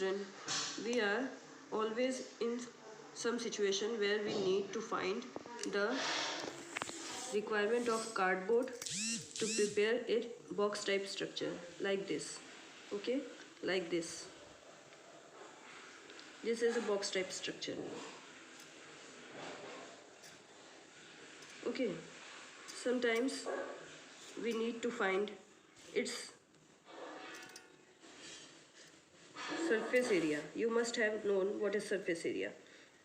student, we are always in some situation where we need to find the requirement of cardboard to prepare a box type structure like this. Okay, like this. This is a box type structure. Okay, sometimes we need to find its surface area. You must have known what is surface area.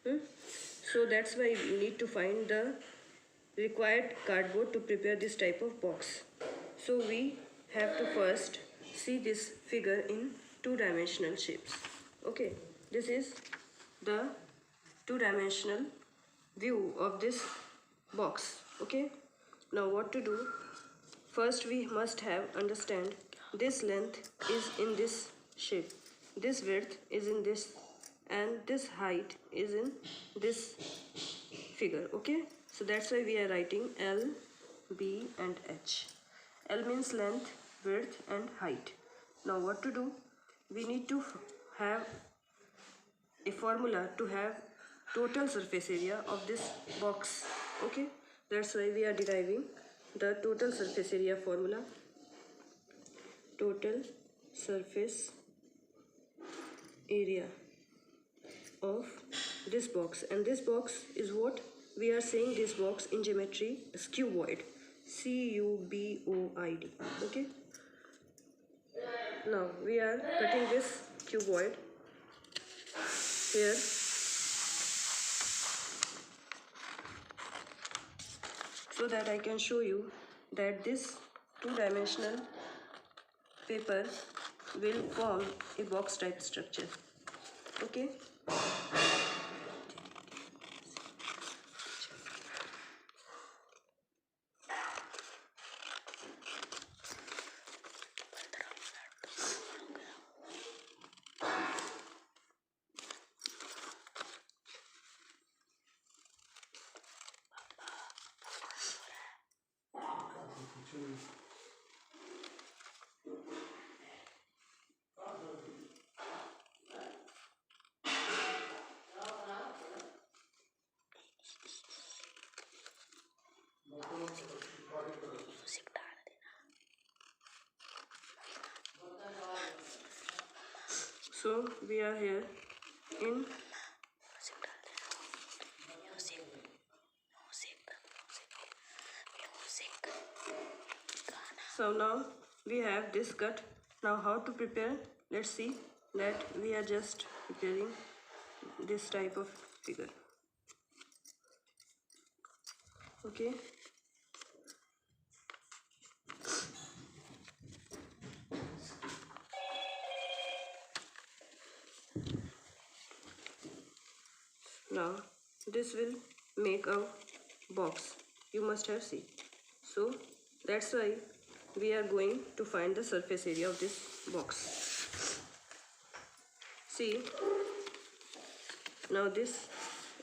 So that's why we need to find the required cardboard to prepare this type of box. So we have to first see this figure in two-dimensional shapes. Okay, this is the two-dimensional view of this box. Okay, now what to do? First we must have understand this length is in this shape, this width is in this, and this height is in this figure. Okay, so that's why we are writing L, B and H. L means length, width and height. Now what to do? We need to have a formula to have total surface area of this box. Okay, that's why we are deriving the total surface area formula. Total surface area of this box, and this box is what we are saying. This box in geometry is cuboid, cuboid. Okay, now we are cutting this cuboid here. So that I can show you that this two-dimensional paper will form a box type structure. Okay, so we are here in so now we have this cut. Now how to prepare? Let's see that we are just preparing this type of figure. Okay, now this will make a box, you must have seen. So that's why we are going to find the surface area of this box. See, now this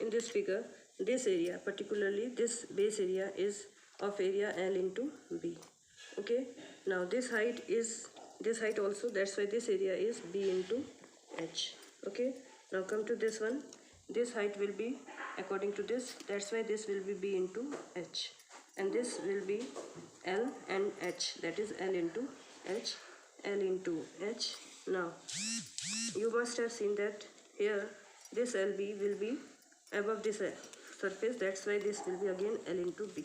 in this figure, this area, particularly this base area, is of area L into B. Okay, now this height is this height also, that's why this area is B into H. Okay, now come to this one. This height will be according to this, that's why this will be B into H, and this will be L and H, that is L into H, L into H. Now you must have seen that here this LB will be above this surface, that's why this will be again L into B.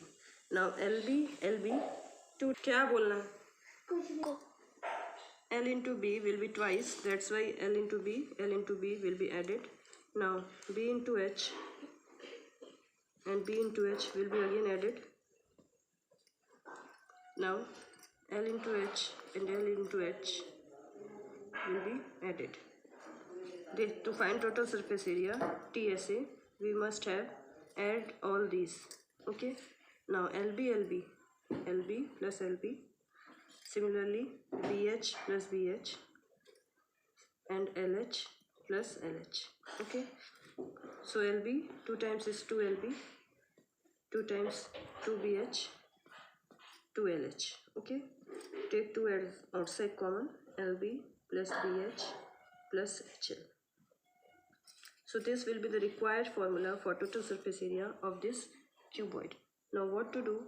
Now LB to क्या बोलना L into B will be twice, that's why L into B will be added. Now B into H and B into H will be again added. Now L into H and L into H will be added. To find total surface area, TSA, we must have add all these. Okay, now LB plus LB, similarly BH plus BH and LH plus LH. Okay, so LB 2 times is 2LB, 2 times 2BH, 2LH. Okay, take 2 as outside common, LB plus BH plus HL. So this will be the required formula for total surface area of this cuboid. Now what to do?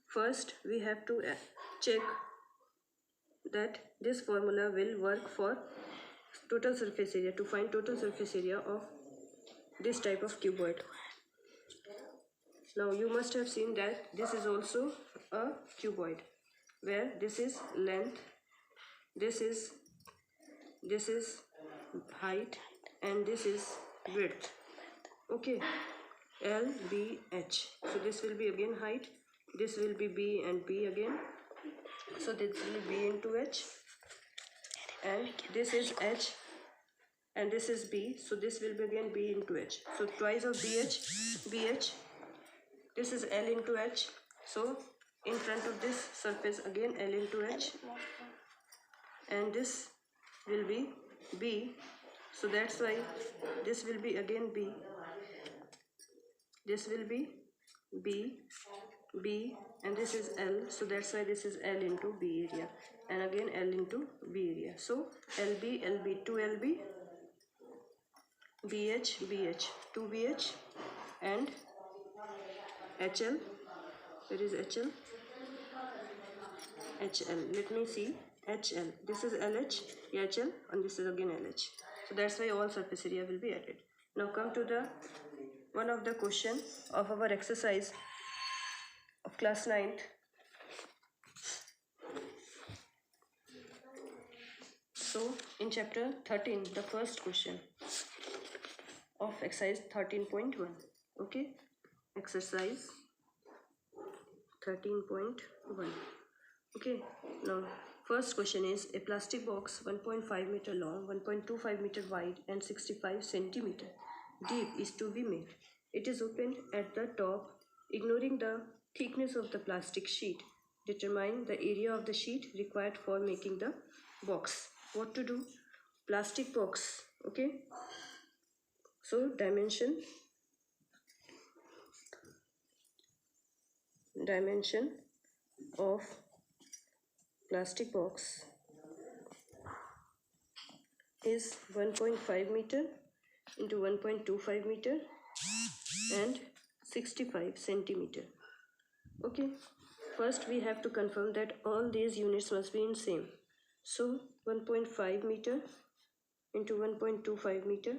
First we have to check that this formula will work for total surface area, to find total surface area of this type of cuboid. Now you must have seen that this is also a cuboid, where this is length, this is height, and this is width. Okay, L, B, H. So this will be again height, this will be B and B again. So this will be B into H, and this is H, and this is B. So this will be again B into H. So twice of BH. This is L into H. So in front of this surface again L into H, and this will be B. So that's why this will be again B. This will be B, B, and this is L. So that's why this is L into B area, and again L into B area. So LB, LB, 2LB, BH, BH, 2BH, and HL. Where is HL? HL. Let me see. HL. This is LH, HL, and this is again LH. So that's why all surface area will be added. Now come to the one of the question of our exercise of class 9th. So in chapter 13, the first question of exercise 13.1. Okay, exercise 13.1. Okay, now first question is a plastic box 1.5 meter long, 1.25 meter wide, and 65 centimeter deep is to be made. It is opened at the top. Ignoring the thickness of the plastic sheet, determine the area of the sheet required for making the box. What to do? Plastic box. Okay, so dimension of plastic box is 1.5 meter into 1.25 meter and 65 centimeter. Okay, first we have to confirm that all these units must be in same. So 1.5 meter into 1.25 meter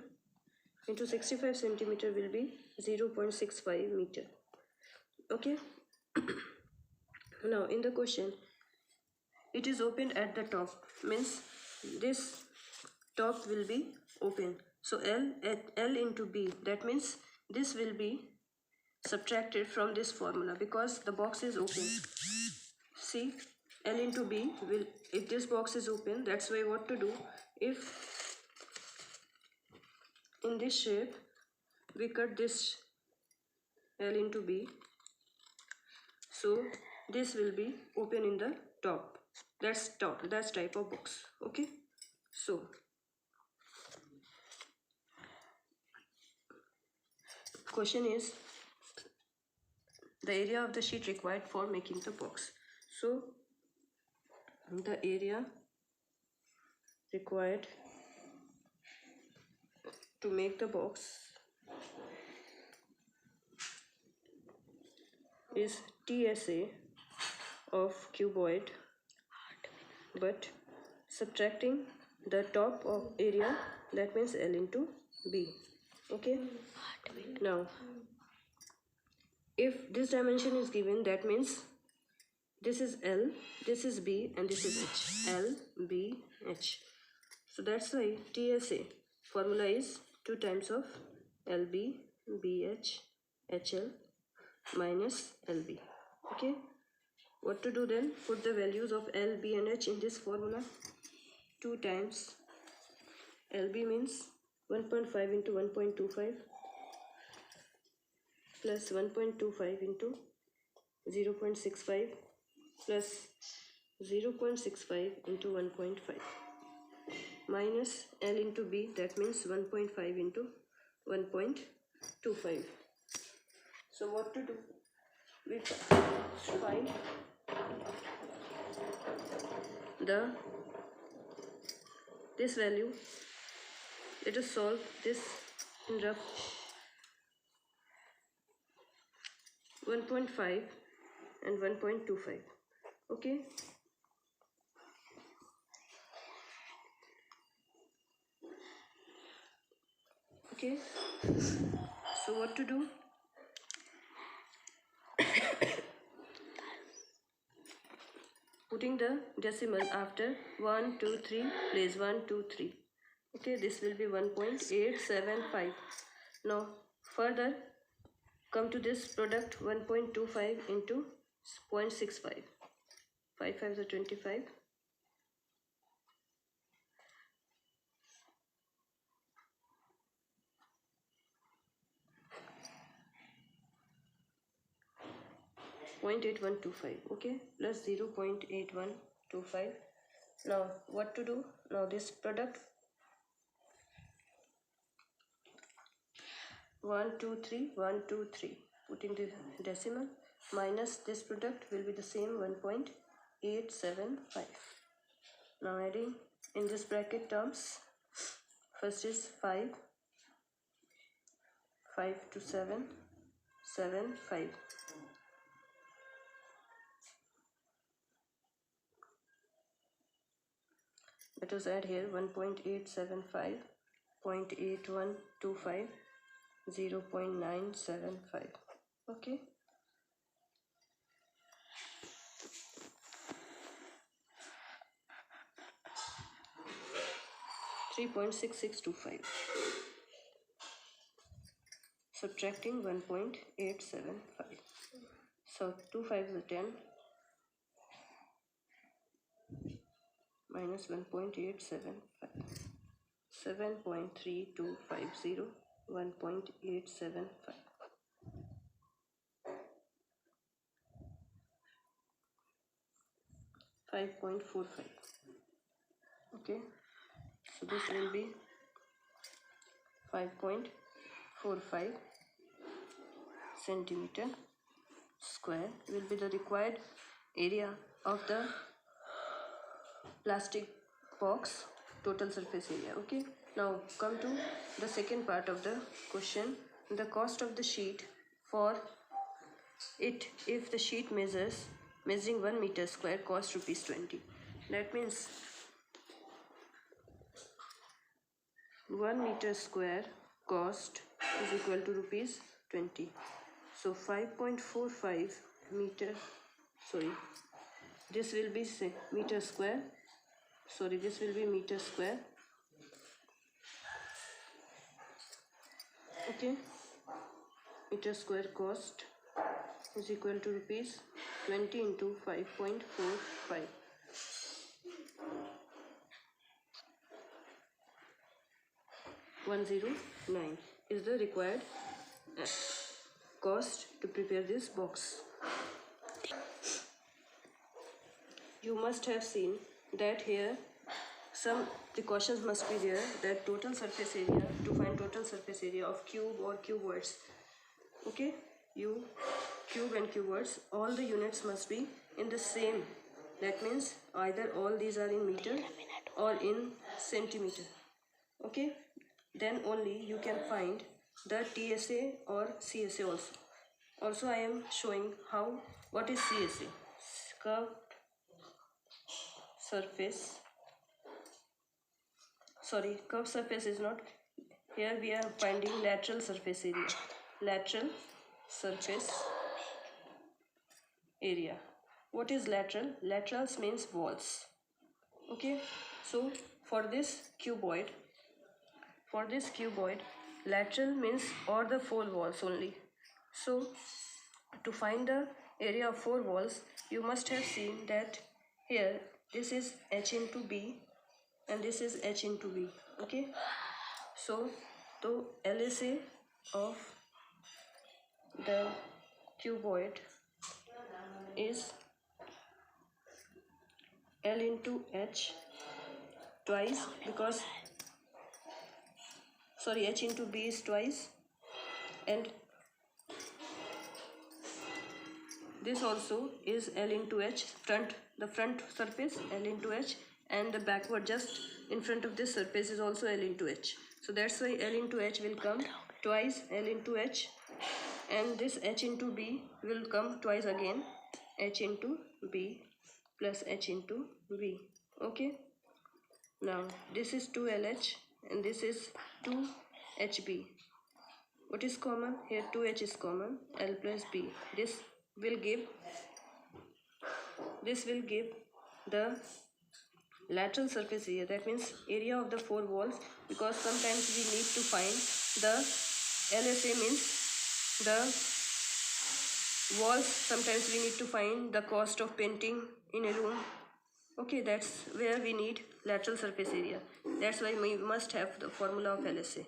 into 65 centimeter will be 0.65 meter. Okay. Now in the question, it is opened at the top, means this top will be open. So L into B, that means this will be subtracted from this formula because the box is open. See, L into B will, if this box is open, that's why what to do, if in this shape we cut this L into B, so this will be open in the top. That's type of box. Okay, so question is the area of the sheet required for making the box. So the area required to make the box is TSA of cuboid, but subtracting the top of area, that means L into B. Okay, now if this dimension is given, that means this is L, this is B, and this is H. L, B, H. So that's why TSA formula is 2 times of LB, BH, HL minus LB. Okay, what to do then? Put the values of L, B, and H in this formula. 2 times LB means 1.5 into 1.25 plus 1.25 into 0.65 plus 0.65 into 1.5 minus L into B, that means 1.5 into 1.25. So what to do? We find this value let us solve this in rough. 1.5 and 1.25. Okay. Okay. So what to do? Putting the decimal after 1, 2, 3, place 1, 2, 3. Okay, this will be 1.875. Now, further, come to this product 1.25 into 0.65. 5 5s are 25. 0.8125, okay, plus 0.8125. Now what to do? Now this product 1 2 3 1 2 3, putting the decimal minus this product will be the same 1.875. Now adding in this bracket terms, first is 5 5 to 7 7 5. Let us add here 1.875, 0.8125, 0.975. Okay. $3.6625. Subtracting 1.875. So 2 5s are 10 minus 1.875. 7.3250. 1.875. 5.45. Okay. So this will be 5.45 centimeter square will be the required area of the plastic box total surface area. Okay, now come to the second part of the question. The cost of the sheet for it, if the sheet measuring 1 meter square, cost rupees 20. That means 1 meter square cost is equal to rupees 20. So 5.45 meter, sorry, this will be meter square, sorry, this will be meter square. Okay, meter square cost is equal to rupees 20 into 5.45. 109 is the required cost to prepare this box. You must have seen that here some precautions must be there, that total surface area, to find total surface area of cube or cuboids. Okay, cube and cuboids, all the units must be in the same. That means either all these are in meter or in centimeter. Okay, then only you can find the TSA or CSA also. Also I am showing what is CSA, curved surface. Sorry, curved surface is not. Here we are finding lateral surface area. Lateral surface area. What is lateral? Laterals means walls. Okay, so for this cuboid, lateral means all the 4 walls only. So to find the area of 4 walls, you must have seen that here this is H into B and this is H into B. Okay, so the LSA of the cuboid is L into H twice, because sorry, H into B is twice, and this also is L into H, the front surface L into H, and the backward just in front of this surface is also L into H. So that's why L into H will come twice L into H, and this H into B will come twice again, H into B plus H into B. Okay. Now this is 2LH and this is 2HB. What is common? Here 2H is common, L plus B. This will give the lateral surface area, that means area of the four walls, because sometimes we need to find the LSA, means the walls. Sometimes we need to find the cost of painting in a room. Okay, that's where we need lateral surface area. That's why we must have the formula of LSA.